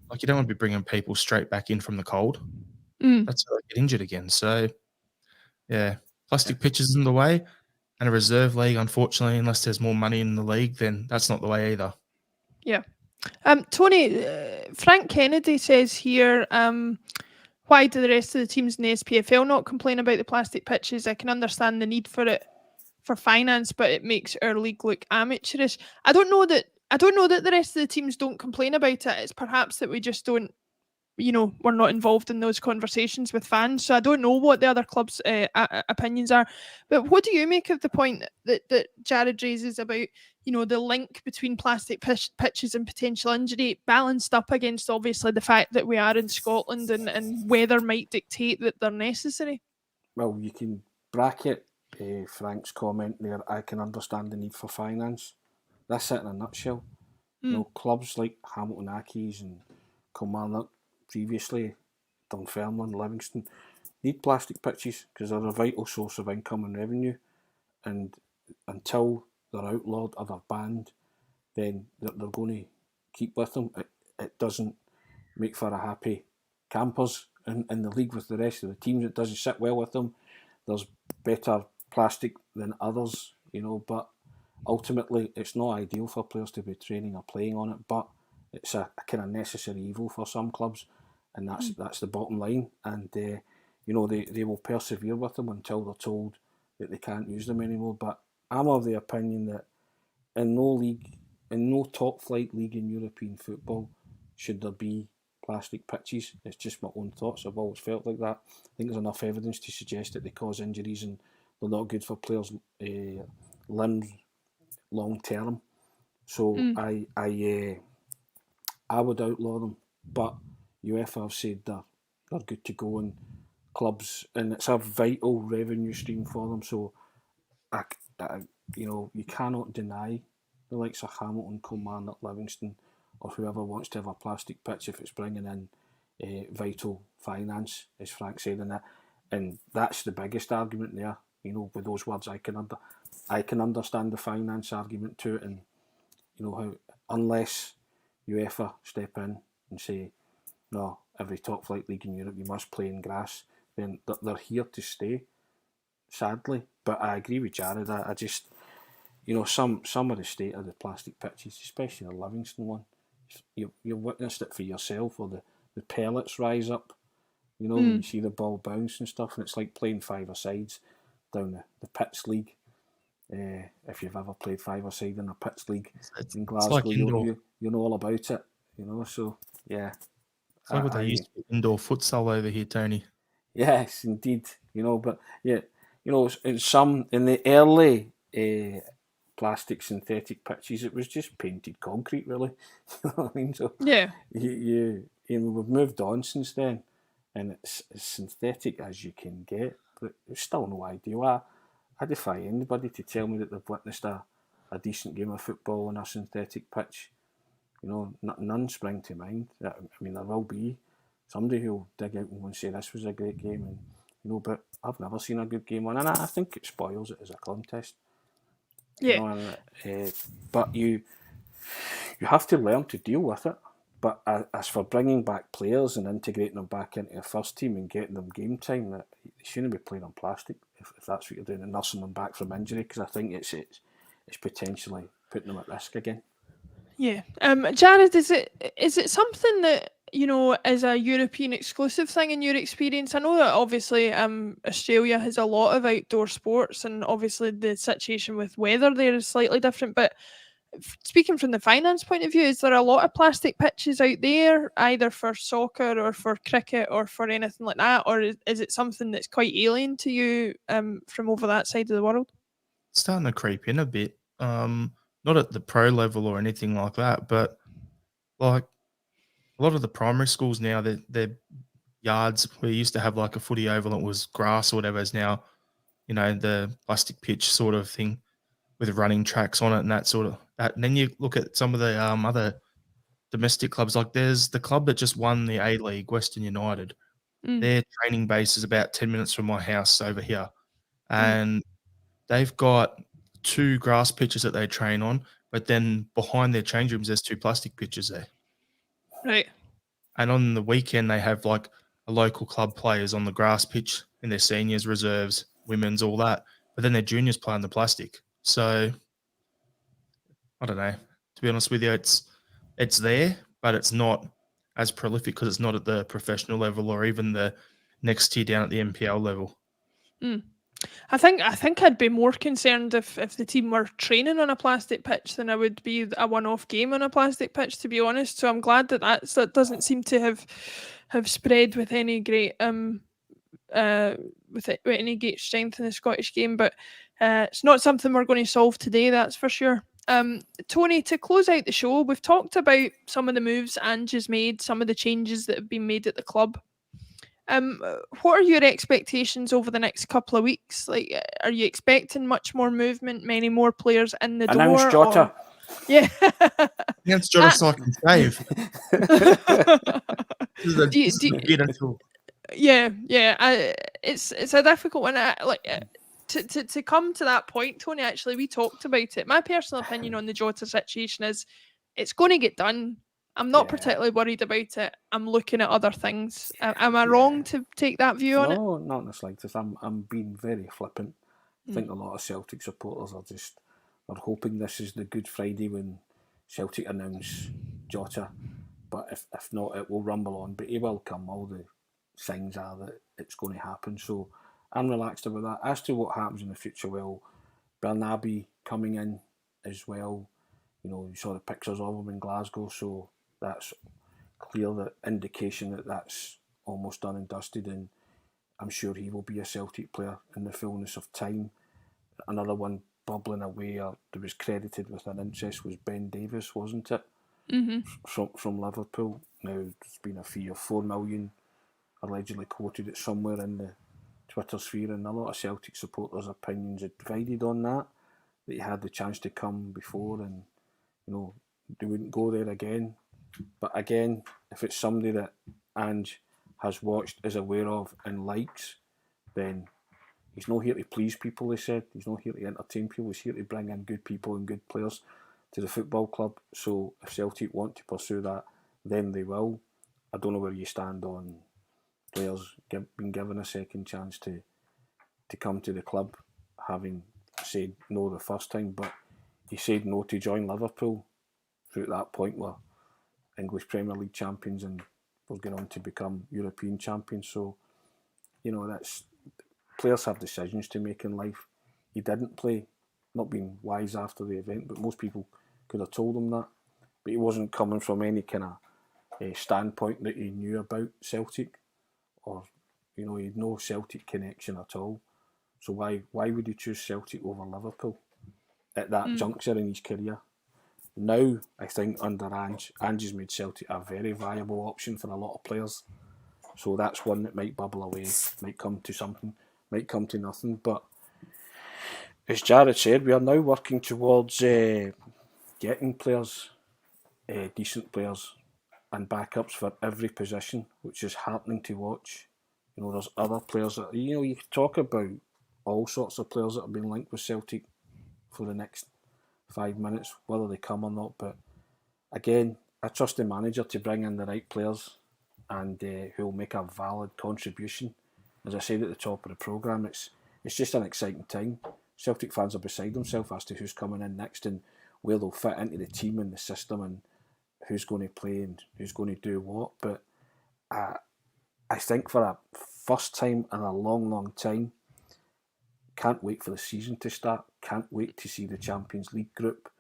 Like, you don't want to be bringing people straight back in from the cold. That's how they get injured again. So, yeah, plastic pitches in the way, and a reserve league, unfortunately, unless there's more money in the league, then that's not the way either. Yeah. Tony, Frank Kennedy says here, why do the rest of the teams in the SPFL not complain about the plastic pitches? I can understand the need for it for finance, but it makes our league look amateurish. I don't know that the rest of the teams don't complain about it. It's perhaps that we just don't, we're not involved in those conversations with fans. So I don't know what the other clubs' opinions are. But what do you make of the point that Jared raises about, the link between plastic pitches and potential injury, balanced up against obviously the fact that we are in Scotland and weather might dictate that they're necessary? Well, you can bracket Frank's comment there. I can understand the need for finance. That's it in a nutshell. Clubs like Hamilton Accies and Kilmarnock, previously Dunfermline, Livingston, need plastic pitches because they're a vital source of income and revenue, and until they're outlawed or they're banned, then they're going to keep with them. It doesn't make for a happy campers in the league with the rest of the teams. It doesn't sit well with them. There's better plastic than others, but ultimately it's not ideal for players to be training or playing on it, but it's a kind of necessary evil for some clubs, and that's the bottom line. And they will persevere with them until they're told that they can't use them anymore. But I'm of the opinion that in no top flight league in European football should there be plastic pitches. It's just my own thoughts. I've always felt like that. I think there's enough evidence to suggest that they cause injuries and they're not good for players' limbs long term. So I would outlaw them, but UEFA have said they're good to go, and clubs, and it's a vital revenue stream for them. So you cannot deny the likes of Hamilton, Kilmarnock, Livingston, or whoever wants to have a plastic pitch if it's bringing in vital finance, as Frank said, and that's the biggest argument there. With those words, I can understand the finance argument to it, and how unless UEFA step in and say, no, every top flight league in Europe you must play in grass, then they're here to stay, sadly. But I agree with Jared. I just, some of the state of the plastic pitches, especially the Livingston one, you witnessed it for yourself, or the pellets rise up, when you see the ball bounce and stuff, and it's like playing five-a-sides down the Pits League. If you've ever played five-a-side in a pitch league in It's like Glasgow, indoor. you know all about it. So yeah, It's like what they I used to do indoor futsal over here, Tony. yes, indeed. But yeah, in the early plastic synthetic pitches, it was just painted concrete, really. You know what I mean? So Yeah. we've moved on since then, and it's as synthetic as you can get, but it's still no ideal. I defy anybody to tell me that they've witnessed a decent game of football on a synthetic pitch. None spring to mind. I mean, there will be somebody who'll dig out and say this was a great game, and but I've never seen a good game on, and I think it spoils it as a contest. Yeah. But you have to learn to deal with it. But as for bringing back players and integrating them back into your first team and getting them game time, that they shouldn't be playing on plastic if that's what you're doing, and nursing them back from injury, because I think it's potentially putting them at risk again. Yeah. Jared, is it something that is a European exclusive thing in your experience? I know that obviously Australia has a lot of outdoor sports, and obviously the situation with weather there is slightly different. But speaking from the finance point of view, is there a lot of plastic pitches out there, either for soccer or for cricket or for anything like that, or is it something that's quite alien to you from over that side of the world? It's starting to creep in a bit. Not at the pro level or anything like that, but like a lot of the primary schools now, their yards, we used to have like a footy oval that was grass or whatever, is now, the plastic pitch sort of thing with running tracks on it and that sort of that. And then you look at some of the other domestic clubs, like there's the club that just won the A League, Western United. Mm, Their training base is about 10 minutes from my house over here. mm, And they've got 2 grass pitches that they train on, but then behind their change rooms, there's 2 plastic pitches there. right. And on the weekend, they have like a local club players on the grass pitch in their seniors, reserves, women's, all that. But then their juniors play on the plastic. So I don't know. To be honest with you, it's there, but it's not as prolific because it's not at the professional level or even the next tier down at the MPL level. Mm. I think I'd be more concerned if the team were training on a plastic pitch than I would be a one-off game on a plastic pitch, to be honest. So I'm glad that doesn't seem to have spread with any great with any great strength in the Scottish game. But it's not something we're going to solve today, that's for sure. Tony, to close out the show, we've talked about some of the moves Ange has made, some of the changes that have been made at the club. What are your expectations over the next couple of weeks? Like, are you expecting much more movement, many more players in the Announce door? Jota. Yeah. Against Jota so I can save. Yeah. It's a difficult one. To come to that point, Tony. Actually, we talked about it. My personal opinion on the Jota situation is it's going to get done. I'm not particularly worried about it. I'm looking at other things. Am I wrong to take that view on it? No, not in the slightest. I'm being very flippant. I think a lot of Celtic supporters are hoping this is the Good Friday when Celtic announce Jota. But if not, it will rumble on. But he will come. All the signs are that it's going to happen. So I'm relaxed about that. As to what happens in the future, well, Bernabe coming in as well. You saw the pictures of him in Glasgow, so that's clear that indication that that's almost done and dusted, and I'm sure he will be a Celtic player in the fullness of time. Another one bubbling away, or that was credited with an interest, was Ben Davies, wasn't it? Mm-hmm. From Liverpool. Now there's been a fee of $4 million allegedly quoted it somewhere in the Twitter sphere, and a lot of Celtic supporters' opinions are divided on that. That he had the chance to come before, and they wouldn't go there again. But again, if it's somebody that Ange has watched, is aware of, and likes, then he's not here to please people, they said. He's not here to entertain people. He's here to bring in good people and good players to the football club. So if Celtic want to pursue that, then they will. I don't know where you stand on players being given a second chance to come to the club, having said no the first time, but he said no to join Liverpool through that point where English Premier League champions and was going on to become European champions. So, that's players have decisions to make in life. He didn't play not being wise after the event, but most people could have told him that. But he wasn't coming from any kind of standpoint that he knew about Celtic, or he had no Celtic connection at all. So why would he choose Celtic over Liverpool at that juncture in his career? Now, I think under Ange has made Celtic a very viable option for a lot of players. So that's one that might bubble away, might come to something, might come to nothing. But as Jared said, we are now working towards getting players, decent players, and backups for every position, which is heartening to watch. There's other players that you talk about all sorts of players that have been linked with Celtic for the next 5 minutes, whether they come or not. But again, I trust the manager to bring in the right players and who will make a valid contribution. As I said at the top of the programme, it's just an exciting time. Celtic fans are beside themselves as to who's coming in next and where they'll fit into the team and the system and who's going to play and who's going to do what. But I think for a first time in a long, long time, can't wait for the season to start. Can't wait to see the Champions League group.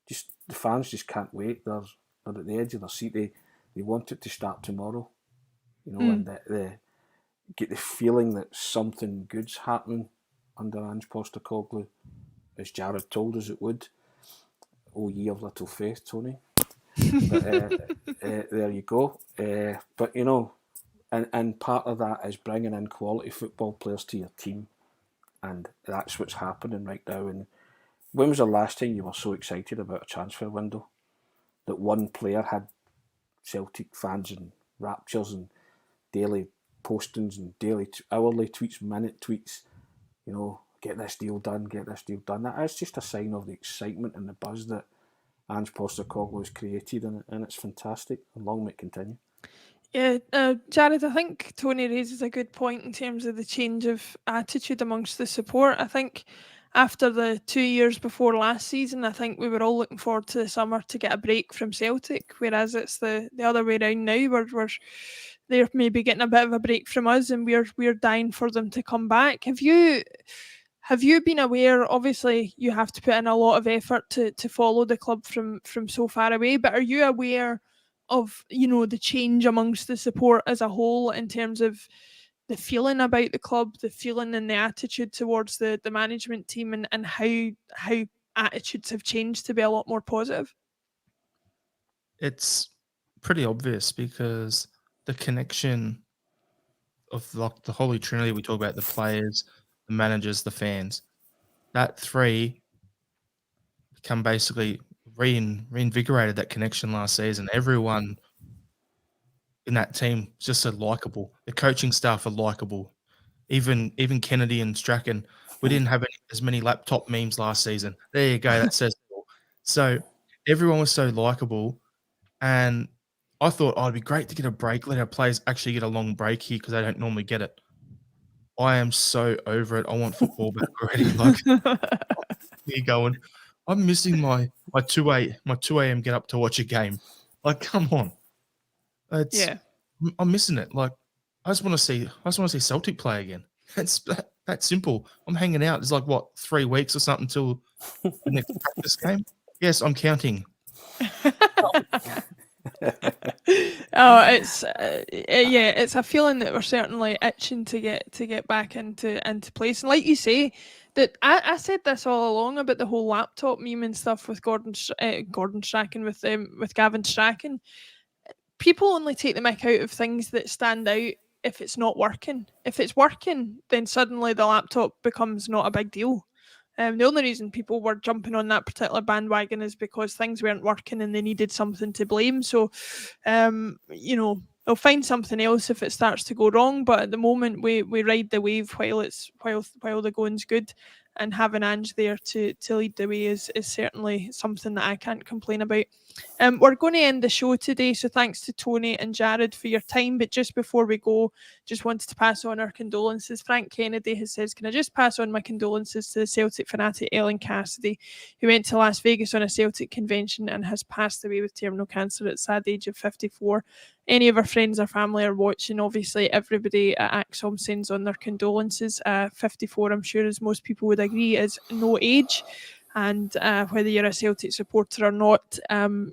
Just the fans just can't wait. They're at the edge of their seat. They want it to start tomorrow. And they get the feeling that something good's happening under Ange Postecoglou, as Jared told us it would. Oh, ye of little faith, Tony. But there you go. But and part of that is bringing in quality football players to your team. And that's what's happening right now. And when was the last time you were so excited about a transfer window that one player had Celtic fans and raptures and daily postings and daily hourly tweets, minute tweets, get this deal done, get this deal done. That's just a sign of the excitement and the buzz that Ange Postecoglou has created, and it's fantastic. And long may it continue. Yeah, Jared, I think Tony raises a good point in terms of the change of attitude amongst the support. I think after the 2 years before last season, I think we were all looking forward to the summer to get a break from Celtic, whereas it's the other way around now. We're they're maybe getting a bit of a break from us, and we're dying for them to come back. Have you been aware? Obviously, you have to put in a lot of effort to follow the club from so far away, but are you aware of the change amongst the support as a whole in terms of the feeling about the club, the feeling and the attitude towards the management team, and how attitudes have changed to be a lot more positive? It's pretty obvious because the connection of like the Holy Trinity we talk about, the players, the managers, the fans, that three become basically reinvigorated that connection last season. Everyone in that team is just so likable. The coaching staff are likable. Even Kennedy and Strachan, we didn't have as many laptop memes last season. There you go. That says it all. So everyone was so likable, and I thought, it'd be great to get a break. Let our players actually get a long break here because they don't normally get it. I am so over it. I want football back already. Like, you're going. I'm missing my 2 a.m. get up to watch a game. Like, come on. Yeah. I'm missing it. Like, I just want to see Celtic play again. It's that simple. I'm hanging out. It's like 3 weeks or something till the next practice game. Yes, I'm counting. It's a feeling that we're certainly itching to get back into place. And like you say, that I said this all along about the whole laptop meme and stuff with Gordon Strachan with Gavin Strachan. People only take the mick out of things that stand out if it's not working. If it's working, then suddenly the laptop becomes not a big deal. The only reason people were jumping on that particular bandwagon is because things weren't working and they needed something to blame. So, they'll find something else if it starts to go wrong. But at the moment, we ride the wave while the going's good, and having Ange there to lead the way is certainly something that I can't complain about. We're going to end the show today, so thanks to Tony and Jared for your time. But just before we go, just wanted to pass on our condolences. Frank Kennedy has says, can I just pass on my condolences to the Celtic fanatic Ellen Cassidy, who went to Las Vegas on a Celtic convention and has passed away with terminal cancer at the sad age of 54. Any of our friends or family are watching, obviously everybody at Acsom sends on their condolences. 54, I'm sure, as most people would agree, is no age. And whether you're a Celtic supporter or not,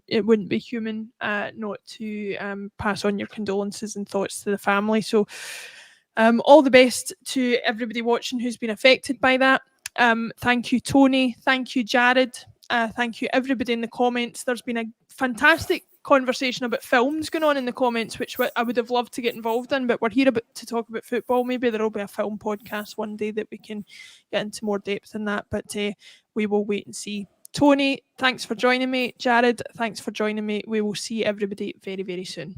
it wouldn't be human not to pass on your condolences and thoughts to the family. So all the best to everybody watching who's been affected by that. Thank you, Tony. Thank you, Jared. Thank you, everybody in the comments. There's been a fantastic conversation about films going on in the comments, which I would have loved to get involved in, but we're here to talk about football. Maybe there'll be a film podcast one day that we can get into more depth in that, but we will wait and see. Tony, thanks for joining me. Jared, thanks for joining me. We will see everybody very, very soon.